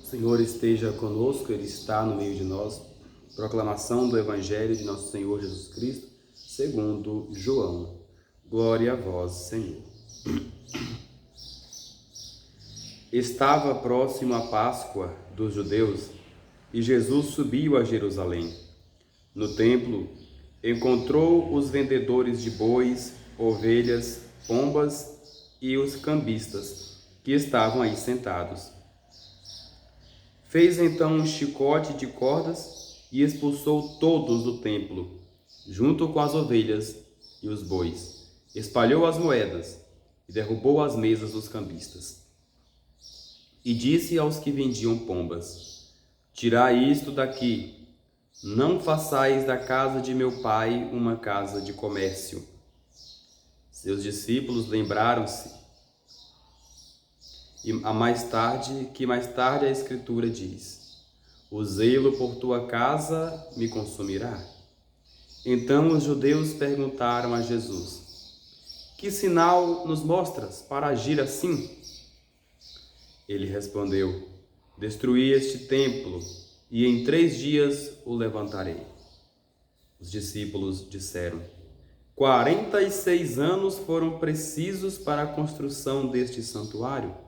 O Senhor esteja conosco, Ele está no meio de nós. Proclamação do Evangelho de nosso Senhor Jesus Cristo, segundo João. Glória a vós, Senhor. Estava próximo a Páscoa dos judeus e Jesus subiu a Jerusalém. No templo, encontrou os vendedores de bois, ovelhas, pombas e os cambistas, que estavam aí sentados. Fez então um chicote de cordas e expulsou todos do templo, junto com as ovelhas e os bois. Espalhou as moedas e derrubou as mesas dos cambistas. E disse aos que vendiam pombas: Tirai isto daqui, não façais da casa de meu pai uma casa de comércio. Seus discípulos lembraram-se mais tarde a Escritura diz: O zelo por tua casa me consumirá. Então os judeus perguntaram a Jesus: Que sinal nos mostras para agir assim? Ele respondeu: Destruí este templo e em 3 dias o levantarei. Os discípulos disseram: 46 anos foram precisos para a construção deste santuário,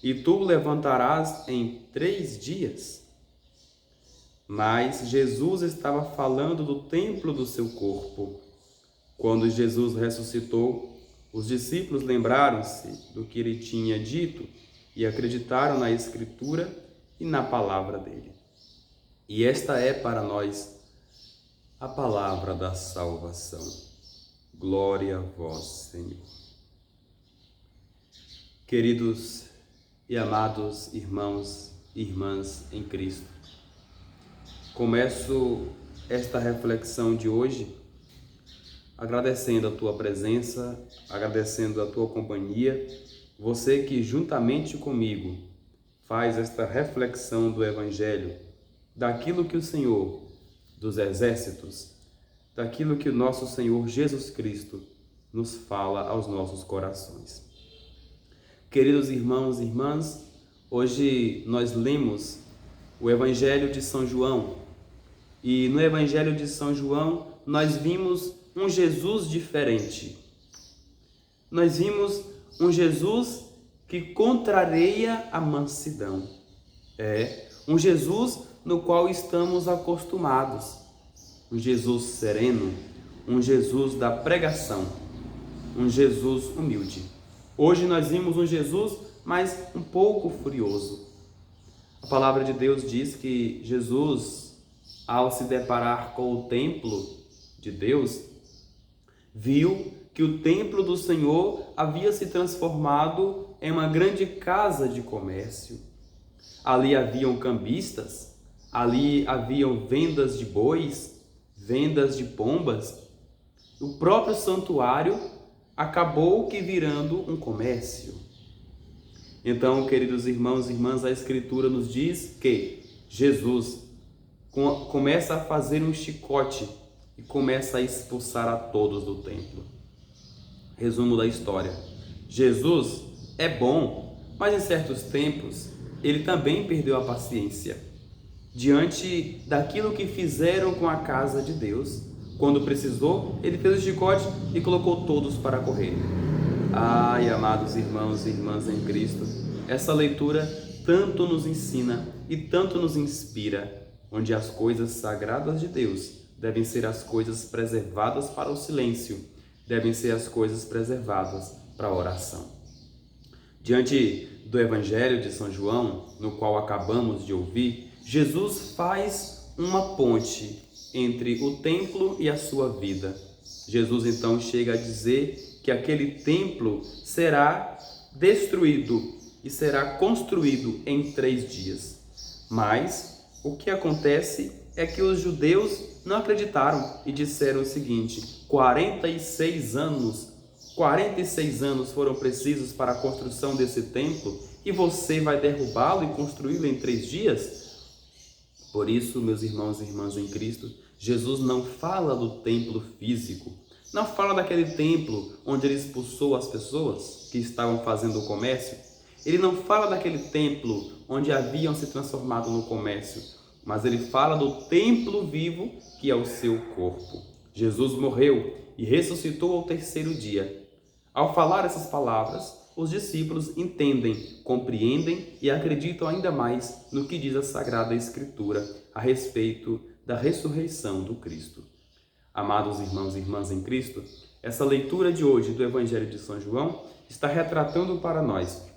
e tu o levantarás em 3 dias? Mas Jesus estava falando do templo do seu corpo. Quando Jesus ressuscitou, os discípulos lembraram-se do que ele tinha dito e acreditaram na Escritura e na palavra dele. E esta é para nós a palavra da salvação. Glória a vós, Senhor. Queridos e amados irmãos e irmãs em Cristo, começo esta reflexão de hoje agradecendo a tua presença, agradecendo a tua companhia, você que juntamente comigo faz esta reflexão do Evangelho, daquilo que o Senhor dos Exércitos, daquilo que o nosso Senhor Jesus Cristo nos fala aos nossos corações. Queridos irmãos e irmãs, hoje nós lemos o Evangelho de São João e no Evangelho de São João nós vimos um Jesus diferente. Nós vimos um Jesus que contraria a mansidão. Um Jesus no qual estamos acostumados. Um Jesus sereno, um Jesus da pregação, um Jesus humilde. Hoje nós vimos um Jesus, mas um pouco furioso. A palavra de Deus diz que Jesus, ao se deparar com o templo de Deus, viu que o templo do Senhor havia se transformado em uma grande casa de comércio. Ali haviam cambistas, ali haviam vendas de bois, vendas de pombas. O próprio santuário acabou que virando um comércio. Então, queridos irmãos e irmãs, a Escritura nos diz que Jesus começa a fazer um chicote e começa a expulsar a todos do templo. Resumo da história: Jesus é bom, mas em certos tempos ele também perdeu a paciência diante daquilo que fizeram com a casa de Deus. Quando precisou, ele fez o chicote e colocou todos para correr. Ai, amados irmãos e irmãs em Cristo, essa leitura tanto nos ensina e tanto nos inspira, onde as coisas sagradas de Deus devem ser as coisas preservadas para o silêncio, devem ser as coisas preservadas para a oração. Diante do Evangelho de São João, no qual acabamos de ouvir, Jesus faz uma ponte entre o templo e a sua vida. Jesus então chega a dizer que aquele templo será destruído e será construído em 3 dias. Mas o que acontece é que os judeus não acreditaram e disseram o seguinte: 46 anos foram precisos para a construção desse templo e você vai derrubá-lo e construí-lo em 3 dias? Por isso, meus irmãos e irmãs em Cristo, Jesus não fala do templo físico, não fala daquele templo onde ele expulsou as pessoas que estavam fazendo o comércio. Ele não fala daquele templo onde haviam se transformado no comércio, mas ele fala do templo vivo que é o seu corpo. Jesus morreu e ressuscitou ao terceiro dia. Ao falar essas palavras, os discípulos entendem, compreendem e acreditam ainda mais no que diz a Sagrada Escritura a respeito da ressurreição do Cristo. Amados irmãos e irmãs em Cristo, essa leitura de hoje do Evangelho de São João está retratando para nós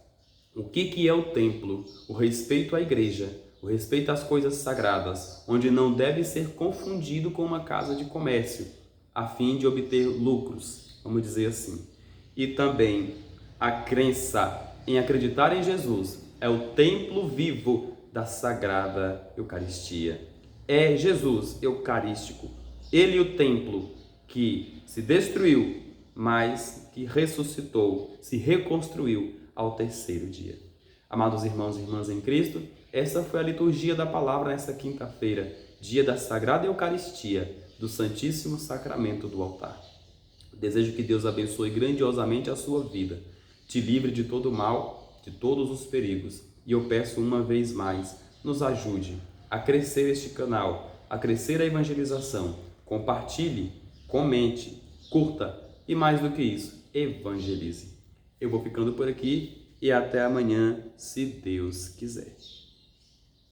o que é o templo, o respeito à igreja, o respeito às coisas sagradas, onde não deve ser confundido com uma casa de comércio, a fim de obter lucros, vamos dizer assim. E também a crença em acreditar em Jesus é o templo vivo da Sagrada Eucaristia. É Jesus eucarístico, ele o templo que se destruiu, mas que ressuscitou, se reconstruiu ao terceiro dia. Amados irmãos e irmãs em Cristo, essa foi a liturgia da palavra nesta quinta-feira, dia da Sagrada Eucaristia, do Santíssimo Sacramento do altar. Desejo que Deus abençoe grandiosamente a sua vida, te livre de todo mal, de todos os perigos. E eu peço uma vez mais, nos ajude a crescer este canal, a crescer a evangelização. Compartilhe, comente, curta e mais do que isso, evangelize. Eu vou ficando por aqui e até amanhã, se Deus quiser.